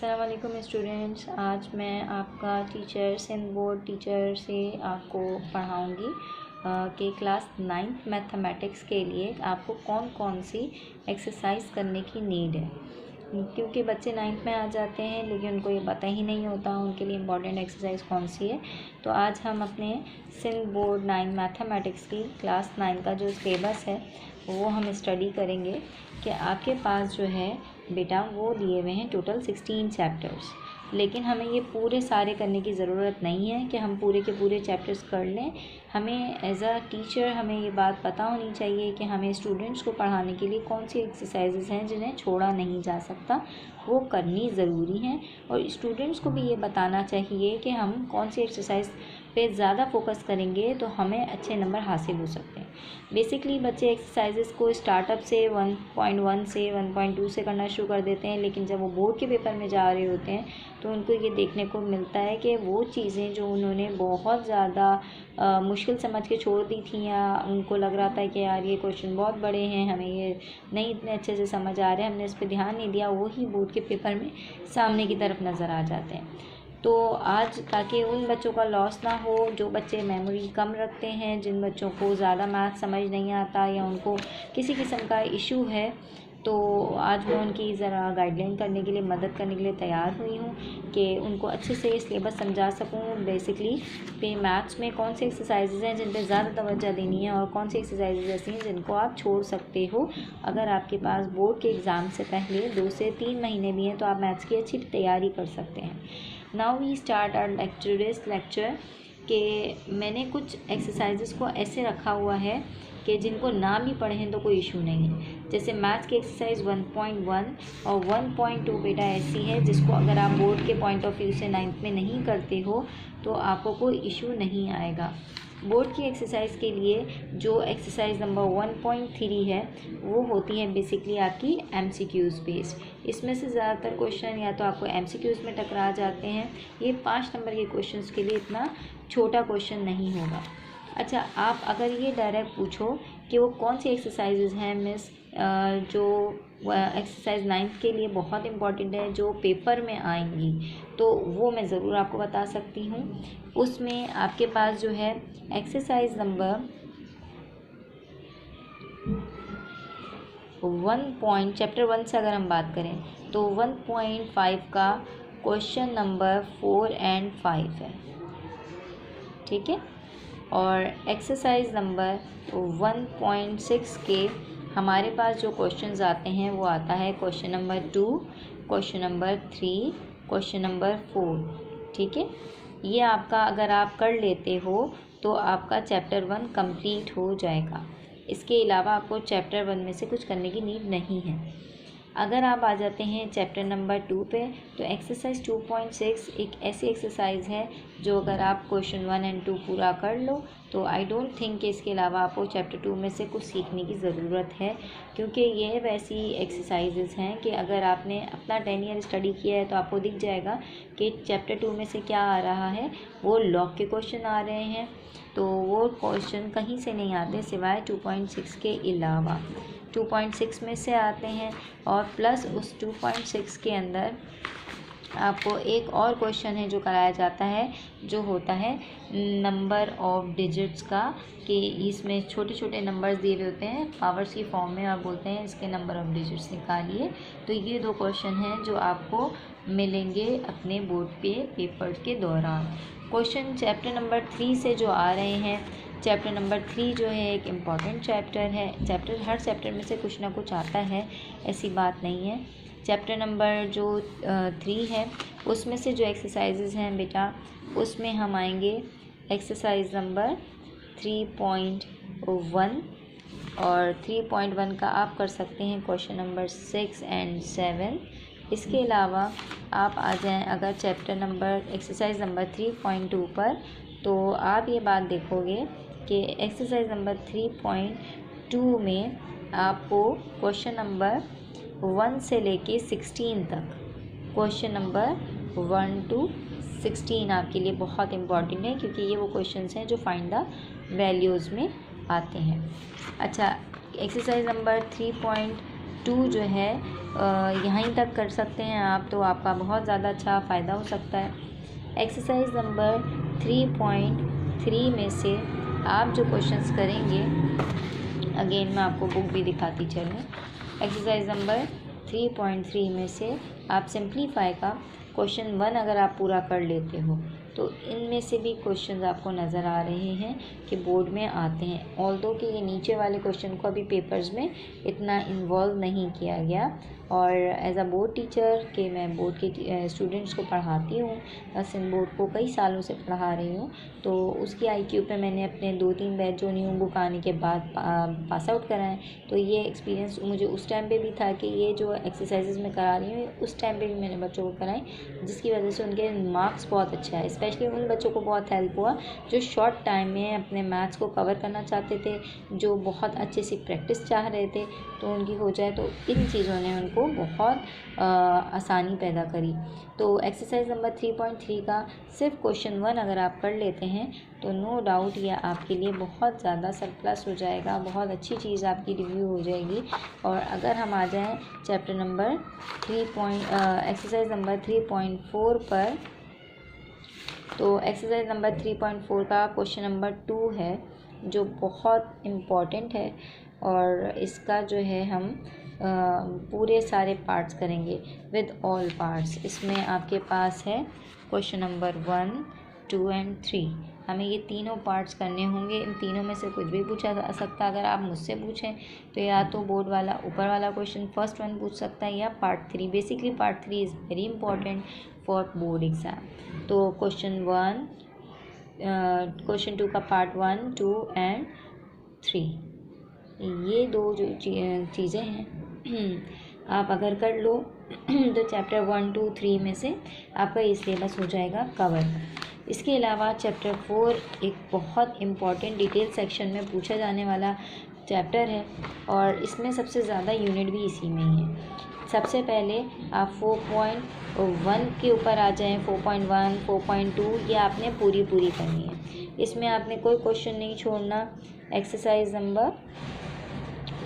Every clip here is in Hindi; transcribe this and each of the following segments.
अस्सलाम वालेकुम स्टूडेंट्स। आज मैं आपका टीचर सिंध बोर्ड टीचर से आपको पढ़ाऊँगी कि क्लास 9th मैथमेटिक्स के लिए आपको कौन कौन सी एक्सरसाइज करने की नीड है, क्योंकि बच्चे 9th में आ जाते हैं लेकिन उनको ये पता ही नहीं होता उनके लिए इम्पॉर्टेंट एक्सरसाइज कौन सी है। तो आज हम अपने सिंध बोर्ड 9 मैथमेटिक्स की क्लास 9 का जो सिलेबस है वो हम स्टडी करेंगे कि आपके पास जो है बेटा वो दिए हुए हैं टोटल 16 चैप्टर्स, लेकिन हमें ये पूरे सारे करने की ज़रूरत नहीं है कि हम पूरे के पूरे चैप्टर्स कर लें। हमें एज अ टीचर हमें ये बात पता होनी चाहिए कि हमें स्टूडेंट्स को पढ़ाने के लिए कौन सी एक्सरसाइजेज़ हैं जिन्हें छोड़ा नहीं जा सकता, वो करनी ज़रूरी हैं। और स्टूडेंट्स को भी ये बताना चाहिए कि हम कौन सी एक्सरसाइज पे ज़्यादा फोकस करेंगे तो हमें अच्छे नंबर हासिल हो सकते हैं। बेसिकली बच्चे एक्सरसाइजेस को स्टार्टअप से 1.1 से 1.2 से करना शुरू कर देते हैं, लेकिन जब वो बोर्ड के पेपर में जा रहे होते हैं तो उनको ये देखने को मिलता है कि वो चीज़ें जो उन्होंने बहुत ज़्यादा मुश्किल समझ के छोड़ दी थी, या उनको लग रहा था कि यार ये क्वेश्चन बहुत बड़े हैं, हमें ये नहीं इतने अच्छे से समझ आ रहे हैं, हमने इस पर ध्यान नहीं दिया, वही बोर्ड के पेपर में सामने की तरफ नज़र आ जाते हैं। तो आज ताकि उन बच्चों का लॉस ना हो जो बच्चे मेमोरी कम रखते हैं, जिन बच्चों को ज़्यादा मैथ समझ नहीं आता या उनको किसी किस्म का इशू है, तो आज मैं उनकी ज़रा गाइडलाइन करने के लिए मदद करने के लिए तैयार हुई हूँ कि उनको अच्छे से सिलेबस समझा सकूँ। बेसिकली पे मैथ्स में कौन सी एक्सरसाइजेज़ हैं जिन पे ज़्यादा तवज्जो देनी है और कौन सी एक्सरसाइजेज़ ऐसी हैं जिनको आप छोड़ सकते हो। अगर आपके पास बोर्ड के एग्ज़ाम से पहले 2 से 3 महीने भी हैं तो आप मैथ्स की अच्छी तैयारी कर सकते हैं। Now we start our lecture कि मैंने कुछ एक्सरसाइजेस को ऐसे रखा हुआ है कि जिनको ना भी पढ़ें तो कोई इशू नहीं है। जैसे मैथ्स की एक्सरसाइज 1.1 और 1.2 बेटा ऐसी है जिसको अगर आप बोर्ड के पॉइंट ऑफ व्यू से 9th में नहीं करते हो तो आपको कोई इशू नहीं आएगा। बोर्ड की एक्सरसाइज के लिए जो एक्सरसाइज नंबर 1.3 है वो होती है बेसिकली आपकी MCQs बेस्ड। इसमें से ज़्यादातर क्वेश्चन या तो आपको MCQs में टकरा जाते हैं। ये 5 नंबर के क्वेश्चंस के लिए इतना छोटा क्वेश्चन नहीं होगा। अच्छा, आप अगर ये डायरेक्ट पूछो कि वो कौन सी एक्सरसाइजेज हैं मिस जो एक्सरसाइज 9th के लिए बहुत इम्पॉर्टेंट है जो पेपर में आएंगी, तो वो मैं ज़रूर आपको बता सकती हूँ। उसमें आपके पास जो है एक्सरसाइज नंबर 1 चैप्टर 1 से अगर हम बात करें तो 1.5 का क्वेश्चन नंबर 4 और 5 है, ठीक है। और एक्सरसाइज नंबर 1.6 के हमारे पास जो क्वेश्चंस आते हैं वो आता है question number 2, question number 3, question number 4, ठीक है। ये आपका अगर आप कर लेते हो तो आपका चैप्टर 1 कंप्लीट हो जाएगा। इसके अलावा आपको चैप्टर 1 में से कुछ करने की नीड नहीं है। अगर आप आ जाते हैं चैप्टर नंबर 2 पे तो एक्सरसाइज 2.6 एक ऐसी एक्सरसाइज है जो अगर आप क्वेश्चन 1 और 2 पूरा कर लो तो आई डोंट थिंक कि इसके अलावा आपको चैप्टर 2 में से कुछ सीखने की ज़रूरत है, क्योंकि ये वैसी एक्सरसाइजेज़ हैं कि अगर आपने अपना 10 ईयर स्टडी किया है तो आपको दिख जाएगा कि चैप्टर 2 में से क्या आ रहा है। वो लॉग के क्वेश्चन आ रहे हैं, तो वो क्वेश्चन कहीं से नहीं आते सिवाय 2.6 के अलावा। 2.6 में से आते हैं और प्लस उस 2.6 के अंदर आपको एक और क्वेश्चन है जो कराया जाता है जो होता है नंबर ऑफ डिजिट्स का, कि इसमें छोटे छोटे नंबर्स दिए हुए होते हैं पावर्स की फॉर्म में और बोलते हैं इसके नंबर ऑफ डिजिट्स निकालिए। तो ये 2 क्वेश्चन हैं जो आपको मिलेंगे अपने बोर्ड पे पेपर के दौरान। क्वेश्चन चैप्टर नंबर 3 से जो आ रहे हैं, चैप्टर नंबर 3 जो है एक इम्पॉर्टेंट चैप्टर है। हर चैप्टर में से कुछ ना कुछ आता है, ऐसी बात नहीं है। चैप्टर नंबर जो 3 है उसमें से जो एक्सरसाइजेज़ हैं बेटा उसमें हम आएंगे एक्सरसाइज नंबर 3.1 और 3.1 का आप कर सकते हैं क्वेश्चन नंबर 6 और 7। इसके अलावा आप आ जाएं अगर चैप्टर नंबर एक्सरसाइज नंबर 3.2 पर, तो आप ये बात देखोगे कि एक्सरसाइज नंबर 3.2 में आपको क्वेश्चन नंबर 1 से लेके 16 तक, क्वेश्चन नंबर 1 to 16 आपके लिए बहुत इम्पॉर्टेंट है, क्योंकि ये वो क्वेश्चंस हैं जो फाइंड द वैल्यूज़ में आते हैं। अच्छा, एक्सरसाइज नंबर 2 जो है यहीं तक कर सकते हैं आप, तो आपका बहुत ज़्यादा अच्छा फ़ायदा हो सकता है। एक्सरसाइज नंबर 3.3 में से आप जो क्वेश्चंस करेंगे, अगेन मैं आपको बुक भी दिखाती चलूँ। एक्सरसाइज नंबर 3.3 में से आप सिंप्लीफाई का क्वेश्चन 1 अगर आप पूरा कर लेते हो तो इनमें से भी क्वेश्चंस आपको नज़र आ रहे हैं कि बोर्ड में आते हैं। ऑल्दो कि ये नीचे वाले क्वेश्चन को अभी पेपर्स में इतना इन्वॉल्व नहीं किया गया, और एज अ बोर्ड टीचर कि मैं बोर्ड के स्टूडेंट्स को पढ़ाती हूँ, सिंध बोर्ड को कई सालों से पढ़ा रही हूँ, तो उसकी IQ पे मैंने अपने 2-3 बैच जो न्यू बुक आने के बाद पास आउट कराएं। तो ये एक्सपीरियंस मुझे उस टाइम पे भी था कि ये जो एक्सरसाइजेज मैं करा रही हूँ उस टाइम पे भी मैंने बच्चों को कराई, जिसकी वजह से उनके मार्क्स बहुत अच्छा है। स्पेशली उन बच्चों को बहुत हेल्प हुआ जो शॉर्ट टाइम में अपने मैथ्स को कवर करना चाहते थे, जो बहुत अच्छे से प्रैक्टिस चाह रहे थे तो उनकी हो जाए, तो इन चीज़ों ने उनको बहुत आसानी पैदा करी। तो एक्सरसाइज नंबर 3.3 का सिर्फ क्वेश्चन 1 अगर आप कर लेते हैं तो नो डाउट ये आपके लिए बहुत ज़्यादा सरप्लस हो जाएगा, बहुत अच्छी चीज़ आपकी रिव्यू हो जाएगी। और अगर हम आ जाएं चैप्टर नंबर एक्सरसाइज नंबर 3.4 पर, तो एक्सरसाइज नंबर 3.4 का क्वेश्चन नंबर 2 है जो बहुत इम्पॉर्टेंट है, और इसका जो है हम पूरे सारे पार्ट्स करेंगे विद ऑल पार्ट्स। इसमें आपके पास है क्वेश्चन नंबर 1, 2 एंड 3। हमें ये तीनों पार्ट्स करने होंगे। इन तीनों में से कुछ भी पूछा जा सकता है। अगर आप मुझसे पूछें तो या तो बोर्ड वाला ऊपर वाला क्वेश्चन फर्स्ट 1 पूछ सकता है, या part 3। Basically part 3 is very important for board exam. तो क्वेश्चन 2 का पार्ट 1, 2 एंड 3, ये दो जो चीज़ें हैं आप अगर कर लो तो चैप्टर 1, 2, 3 में से आपका ये सिलेबस हो जाएगा कवर। इसके अलावा चैप्टर 4 एक बहुत इम्पॉर्टेंट डिटेल सेक्शन में पूछा जाने वाला चैप्टर है, और इसमें सबसे ज़्यादा यूनिट भी इसी में ही है। सबसे पहले आप 4.1 के ऊपर आ जाएं। 4.1, 4.2 ये आपने पूरी करनी है। इसमें आपने कोई क्वेश्चन नहीं छोड़ना। एक्सरसाइज नंबर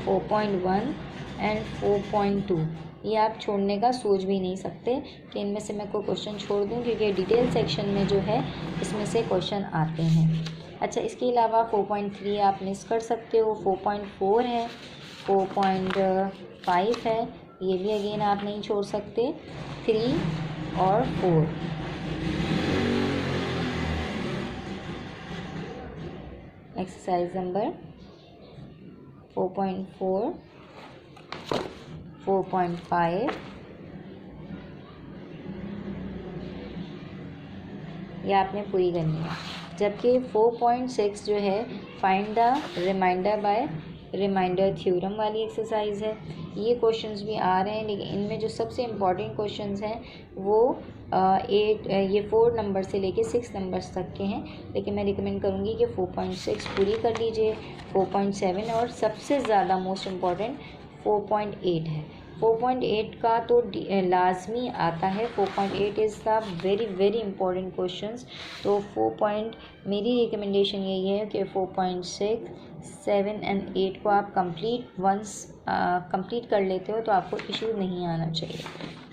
4.1 एंड 4.2 ये आप छोड़ने का सोच भी नहीं सकते कि इनमें से मैं कोई क्वेश्चन छोड़ दूं, क्योंकि डिटेल सेक्शन में जो है इसमें से क्वेश्चन आते हैं। अच्छा, इसके अलावा 4.3 आप मिस कर सकते हो। 4.4 है, 4.5 है, ये भी अगेन आप नहीं छोड़ सकते। 3 और 4। एक्सरसाइज नंबर 4.4, 4.5 ये आपने पूरी करनी है। जबकि 4.6 जो है find the remainder by remainder theorem वाली एक्सरसाइज है। ये क्वेश्चंस भी आ रहे हैं, लेकिन इनमें जो सबसे इम्पॉर्टेंट क्वेश्चंस हैं वो 4 नंबर से लेके 6 नंबर्स तक के हैं। लेकिन मैं रिकमेंड करूँगी कि 4.6 पूरी कर लीजिए। 4.7 और सबसे ज़्यादा मोस्ट इम्पॉर्टेंट 4.8 है। 4.8 का तो लाजमी आता है। 4.8 is the very important questions. तो मेरी रिकमेंडेशन यही है कि 4.6, 7 एंड 8 को आप कंप्लीट कर लेते हो तो आपको इशू नहीं आना चाहिए।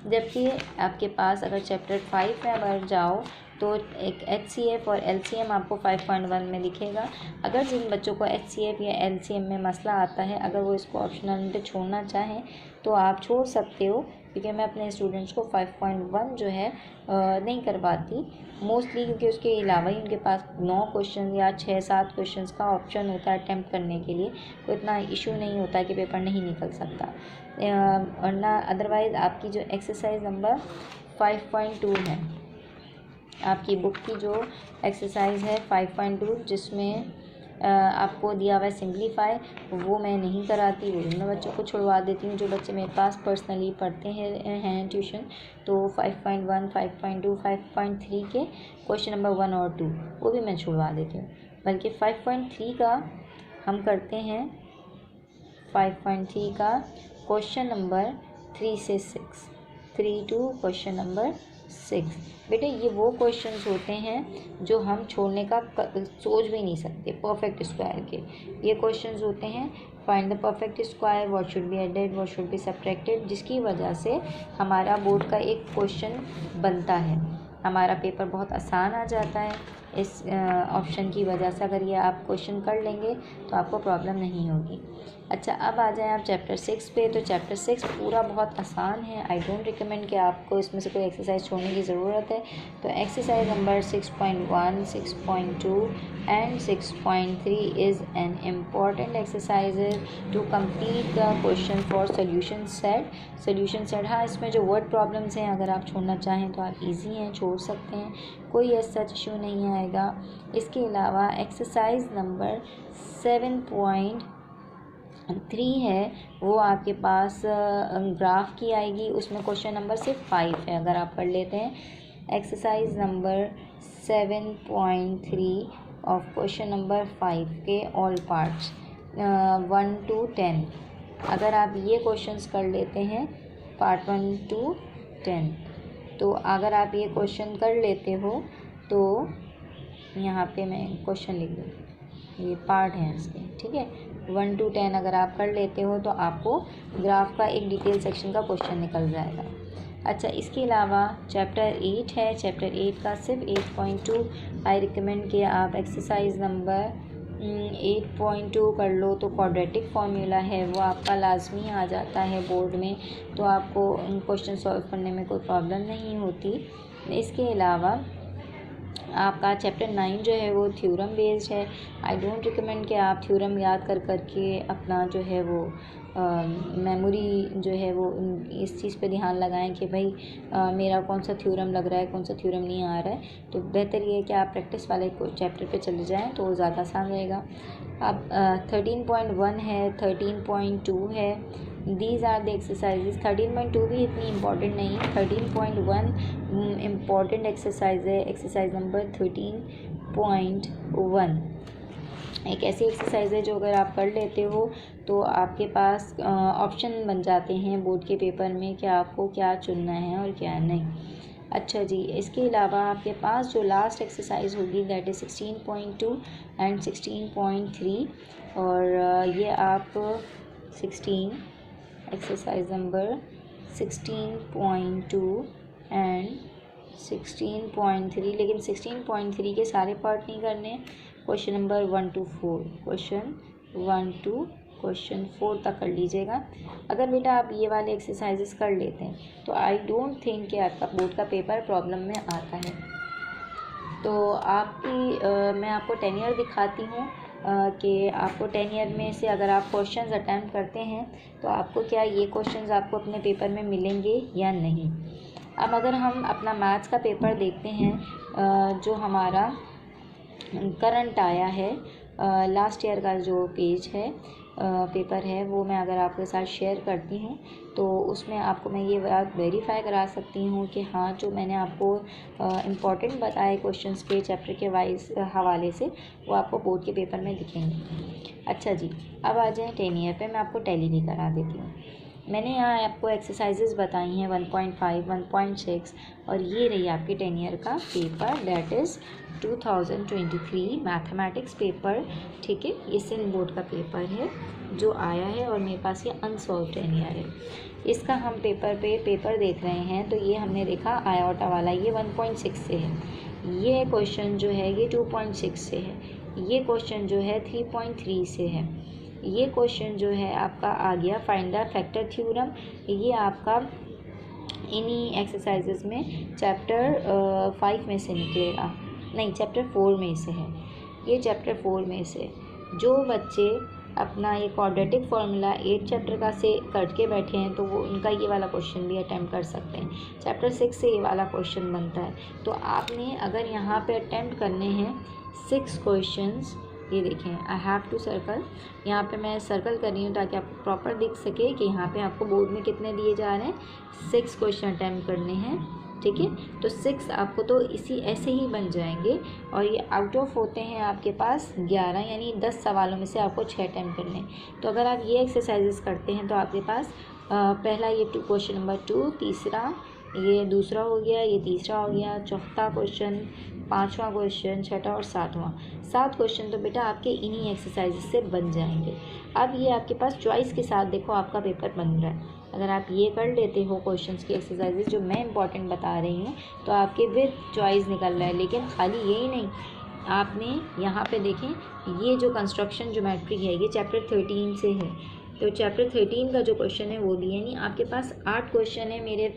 जबकि आपके पास अगर चैप्टर 5 में अगर जाओ तो एक HCF और LCM आपको 5.1 में दिखेगा। अगर जिन बच्चों को HCF या LCM में मसला आता है, अगर वो इसको ऑप्शनल में छोड़ना चाहें तो आप छोड़ सकते हो, क्योंकि मैं अपने स्टूडेंट्स को 5.1 जो है नहीं करवाती मोस्टली, क्योंकि उसके अलावा ही उनके पास 9 क्वेश्चन या 6-7 क्वेश्चन का ऑप्शन होता है अटैम्प्ट करने के लिए। कोई इतना इशू नहीं होता कि पेपर नहीं निकल सकता, वरना अदरवाइज़ आपकी जो एक्सरसाइज नंबर 5.2 है, आपकी बुक की जो एक्सरसाइज है 5.2 जिसमें आपको दिया हुआ है सिंप्लीफाई, वो मैं नहीं कराती, वो मैं बच्चों को छुड़वा देती हूँ जो बच्चे मेरे पास पर्सनली पढ़ते हैं ट्यूशन। तो 5.1, 5.2, 5.3 के क्वेश्चन नंबर 1 और 2 वो भी मैं छुड़वा देती हूँ। बल्कि 5.3 का हम करते हैं, 5.3 का क्वेश्चन नंबर 3 से 6 3 to क्वेश्चन नंबर 6। बेटे ये वो क्वेश्चंस होते हैं जो हम छोड़ने का सोच भी नहीं सकते परफेक्ट स्क्वायर के। ये क्वेश्चंस होते हैं find the perfect square, what should be added, what should be subtracted, जिसकी वजह से हमारा बोर्ड का एक क्वेश्चन बनता है, हमारा पेपर बहुत आसान आ जाता है। इस ऑप्शन की वजह से अगर ये आप क्वेश्चन कर लेंगे तो आपको प्रॉब्लम नहीं होगी। अच्छा, अब आ जाएं आप चैप्टर 6 पे। तो चैप्टर 6 पूरा बहुत आसान है। आई डोंट रिकमेंड कि आपको इसमें से कोई एक्सरसाइज छोड़ने की ज़रूरत है। तो exercise number 6.1, 6.2 and 6.3 is an important exercise to complete the question for solution set. Solution set, हाँ इसमें जो वर्ड प्रॉब्लम्स हैं अगर आप छोड़ना चाहें तो आप इजी हैं, छोड़ सकते हैं, कोई ऐसा इशू नहीं आएगा। इसके अलावा एक्सरसाइज नंबर 7.3 है, वो आपके पास ग्राफ की आएगी, उसमें क्वेश्चन नंबर सिर्फ 5 है। अगर आप पढ़ लेते हैं exercise number 7.3 of question number 5 के ऑल पार्ट्स 1 to 10, अगर आप ये क्वेश्चंस कर लेते हैं पार्ट 1 to 10, तो अगर आप ये क्वेश्चन कर लेते हो तो यहाँ पे मैं क्वेश्चन लिख दूँ, ये पार्ट हैं इसके, ठीक है। 1 to 10 अगर आप कर लेते हो तो आपको ग्राफ का एक डिटेल सेक्शन का क्वेश्चन निकल जाएगा। अच्छा, इसके अलावा चैप्टर 8 है। चैप्टर 8 का सिर्फ 8.2 आई रिकमेंड कि आप एक्सरसाइज नंबर 8.2 कर लो। तो क्वाड्रेटिक फार्मूला है वो आपका लाजमी आ जाता है बोर्ड में, तो आपको क्वेश्चन सॉल्व करने में कोई प्रॉब्लम नहीं होती। इसके अलावा आपका चैप्टर 9 जो है वो थ्योरम बेस्ड है। आई डोंट रिकमेंड कि आप थ्योरम याद कर के अपना जो है वो मेमोरी जो है वो इस चीज़ पे ध्यान लगाएं कि भाई मेरा कौन सा थ्योरम लग रहा है, कौन सा थ्योरम नहीं आ रहा है। तो बेहतर ये है कि आप प्रैक्टिस वाले चैप्टर पे चले जाएं तो ज़्यादा आसान रहेगा। अब 13.1 है, 13.2 है, दीज आर द एक्सरसाइजेज। 13.2 भी इतनी इम्पॉर्टेंट नहीं है, 13.1 इम्पॉर्टेंट एक्सरसाइज है। एक्सरसाइज नंबर 13.1 एक ऐसी एक्सरसाइज है जो अगर आप कर लेते हो तो आपके पास ऑप्शन बन जाते हैं बोर्ड के पेपर में कि आपको क्या चुनना है और क्या नहीं। अच्छा जी, इसके अलावा आपके पास जो लास्ट एक्सरसाइज होगी दैट इज़ 16.2 एंड 16.3, और ये आप 16 एक्सरसाइज नंबर 16.2 एंड 16.3, लेकिन 16.3 के सारे पार्ट नहीं करने, question number 1 to 4, question 1 to question 4 तक कर लीजिएगा। अगर बेटा आप ये वाले एक्सरसाइजेस कर लेते हैं तो आई डोंट थिंक कि आपका बोर्ड का पेपर प्रॉब्लम में आता है। तो आपकी मैं आपको टेनियर दिखाती हूँ कि आपको टेनियर में से अगर आप क्वेश्चंस अटैम्प्ट करते हैं तो आपको क्या ये क्वेश्चंस आपको अपने पेपर में मिलेंगे या नहीं। अब अगर हम अपना मैथ्स का पेपर देखते हैं जो हमारा करंट आया है, लास्ट ईयर का जो पेज है पेपर है वो मैं अगर आपके साथ शेयर करती हूँ तो उसमें आपको मैं ये बात वेरीफाई करा सकती हूँ कि हाँ जो मैंने आपको इम्पॉर्टेंट बताए क्वेश्चंस के चैप्टर के वाइज हवाले से वो आपको बोर्ड के पेपर में दिखेंगे। अच्छा जी, अब आ जाएँ टेनियर पे, मैं आपको टैली भी करा देती हूँ। मैंने यहाँ आपको एक्सरसाइजेस बताई हैं 1.5, 1.6, और ये रही आपकी टेनियर का paper that is 2023 mathematics paper, ठीक है। ये सिंध बोर्ड का पेपर है जो आया है और मेरे पास ये अनसॉल्व टेनियर है। इसका हम पेपर देख रहे हैं तो ये हमने देखा आयोटा वाला, ये 1.6 से है, ये क्वेश्चन जो है ये 2.6 से है, ये क्वेश्चन जो है 3.3 से है, ये क्वेश्चन जो है आपका आ गया फाइंड द फैक्टर थ्योरम, ये आपका इन्हीं एक्सरसाइजेस में चैप्टर 5 में से निकलेगा, नहीं चैप्टर 4 में से है, ये चैप्टर 4 में से। जो बच्चे अपना ये क्वाड्रेटिक फार्मूला 8 चैप्टर का से करके बैठे हैं तो वो उनका ये वाला क्वेश्चन भी अटैम्प्ट कर सकते हैं। चैप्टर 6 से ये वाला क्वेश्चन बनता है, तो आपने अगर यहाँ पे अटैम्प्ट करने हैं 6 क्वेश्चंस, ये देखें आई हैव टू सर्कल, यहाँ पे मैं सर्कल कर रही हूँ ताकि आपको प्रॉपर दिख सके कि यहाँ पे आपको बोर्ड में कितने दिए जा रहे हैं, 6 क्वेश्चन अटैम्प्ट करने हैं, ठीक है। तो 6 आपको तो इसी ऐसे ही बन जाएंगे, और ये आउट ऑफ होते हैं आपके पास 11, यानी 10 सवालों में से आपको 6 अटैम्प्ट करने हैं। तो अगर आप ये एक्सरसाइजेस करते हैं तो आपके पास पहला ये क्वेश्चन नंबर 2, तीसरा ये दूसरा हो गया, ये तीसरा हो गया, चौथा क्वेश्चन, पांचवा क्वेश्चन, छठा और सातवां। 7 क्वेश्चन तो बेटा आपके इन्हीं एक्सरसाइजेस से बन जाएंगे। अब ये आपके पास चॉइस के साथ देखो आपका पेपर बन रहा है। अगर आप ये कर लेते हो क्वेश्चंस की एक्सरसाइजेस जो मैं इंपॉर्टेंट बता रही हूँ, तो आपके विद चॉइस निकल रहा है। लेकिन खाली यही नहीं, आपने यहाँ पे देखें, ये जो कंस्ट्रक्शन ज्योमेट्री है ये चैप्टर 13 से है। तो चैप्टर 13 का जो क्वेश्चन है वो दिए नहीं, आपके पास 8 क्वेश्चन है मेरे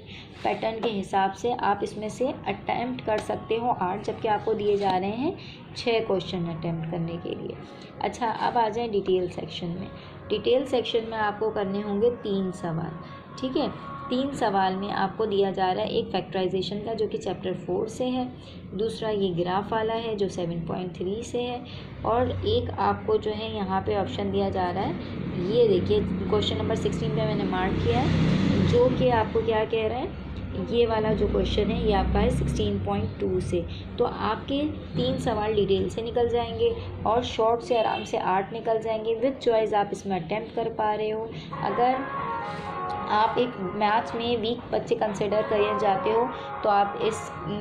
पैटर्न के हिसाब से। आप इसमें से अटैम्प्ट कर सकते हो 8, जबकि आपको दिए जा रहे हैं 6 क्वेश्चन अटैम्प्ट करने के लिए। अच्छा, अब आ जाए डिटेल सेक्शन में। डिटेल सेक्शन में आपको करने होंगे 3 सवाल, ठीक है। 3 सवाल में आपको दिया जा रहा है एक फैक्टराइजेशन का जो कि चैप्टर 4 से है, दूसरा ये ग्राफ वाला है जो 7.3 से है, और एक आपको जो है यहाँ पे ऑप्शन दिया जा रहा है, ये देखिए क्वेश्चन नंबर 16 पे मैंने मार्क किया है, जो कि आपको क्या कह रहा है, ये वाला जो क्वेश्चन है ये आपका है 16.2 से। तो आपके 3 सवाल डिटेल से निकल जाएंगे और शॉर्ट से आराम से 8 निकल जाएंगे। विद चॉइस आप इसमें अटेम्प्ट कर पा रहे हो। अगर आप एक मैथ्स में वीक बच्चे कंसिडर कर जाते हो तो आप इस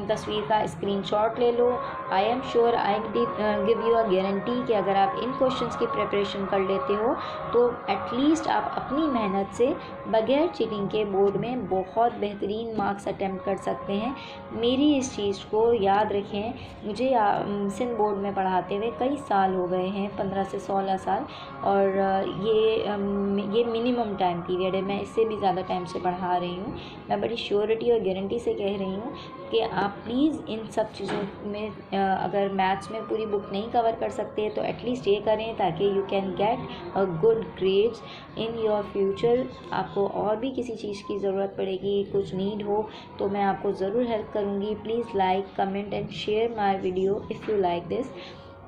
तस्वीर का स्क्रीनशॉट ले लो। I am sure, I give you a guarantee कि अगर आप इन क्वेश्चंस की प्रिपरेशन कर लेते हो तो एटलीस्ट आप अपनी मेहनत से बगैर चीटिंग के बोर्ड में बहुत बेहतरीन मार्क्स अटेम्प्ट कर सकते हैं। मेरी इस चीज़ को याद रखें, मुझे सिंध बोर्ड में पढ़ाते हुए कई साल हो गए हैं, 15 से 16 साल, और ये मिनिमम टाइम पीरियड है, मैं इससे भी ज़्यादा टाइम से पढ़ा रही हूँ। मैं बड़ी श्योरिटी और गारंटी से कह रही हूँ कि आप प्लीज़ इन सब चीज़ों में अगर मैथ्स में पूरी बुक नहीं कवर कर सकते तो एटलीस्ट ये करें ताकि you can get a good grades in your future. आपको और भी किसी चीज़ की ज़रूरत पड़ेगी, कुछ नीड हो, तो मैं आपको ज़रूर हेल्प करूँगी। Please like, comment and share my video if you like this.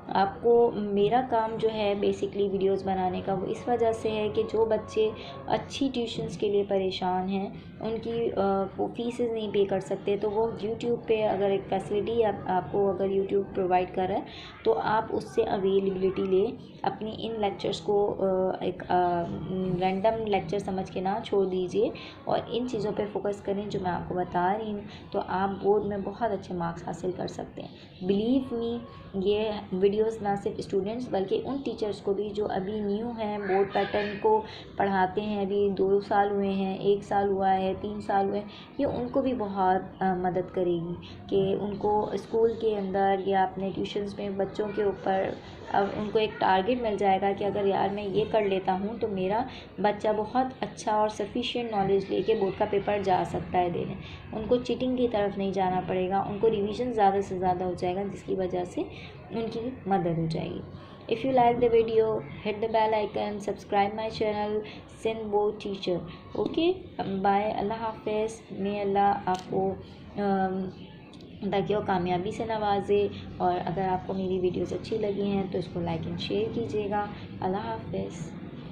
आपको मेरा काम जो है बेसिकली वीडियोस बनाने का, वो इस वजह से है कि जो बच्चे अच्छी ट्यूशन्स के लिए परेशान हैं, उनकी वो फीसेस नहीं पे कर सकते, तो वो यूट्यूब पे अगर एक फैसिलिटी आपको अगर यूट्यूब प्रोवाइड कर रहा है तो आप उससे अवेलेबिलिटी ले, अपनी इन लेक्चर्स को एक रैंडम लेक्चर समझ के ना छोड़ दीजिए और इन चीज़ों पे फोकस करें जो मैं आपको बता रही हूँ, तो आप बोर्ड में बहुत अच्छे मार्क्स हासिल कर सकते हैं। बिलीव मी, ये वीडियोस ना सिर्फ स्टूडेंट्स बल्कि उन टीचर्स को भी जो अभी न्यू हैं, बोर्ड पैटर्न को पढ़ाते हैं, अभी 2 साल हुए हैं, 1 साल हुआ है, 3 साल हुए हैं, ये उनको भी बहुत मदद करेगी कि उनको स्कूल के अंदर या अपने ट्यूशन्स में बच्चों के ऊपर अब उनको एक टारगेट मिल जाएगा कि अगर यार मैं ये कर लेता हूँ तो मेरा बच्चा बहुत अच्छा और सफिशिएंट नॉलेज लेके बोर्ड का पेपर जा सकता है देने। उनको चीटिंग की तरफ नहीं जाना पड़ेगा, उनको रिवीजन ज़्यादा से ज़्यादा हो जाएगा, जिसकी वजह से उनकी मदद हो जाएगी। If you like the video, hit the bell icon, subscribe my channel Sindh board teacher. Okay, bye, अल्लाह हाफिज़। may अल्लाह आपको ताकि वो कामयाबी से नवाजे। और अगर आपको मेरी वीडियोस अच्छी लगी हैं तो इसको लाइक एंड शेयर कीजिएगा। अल्लाह हाफिज़।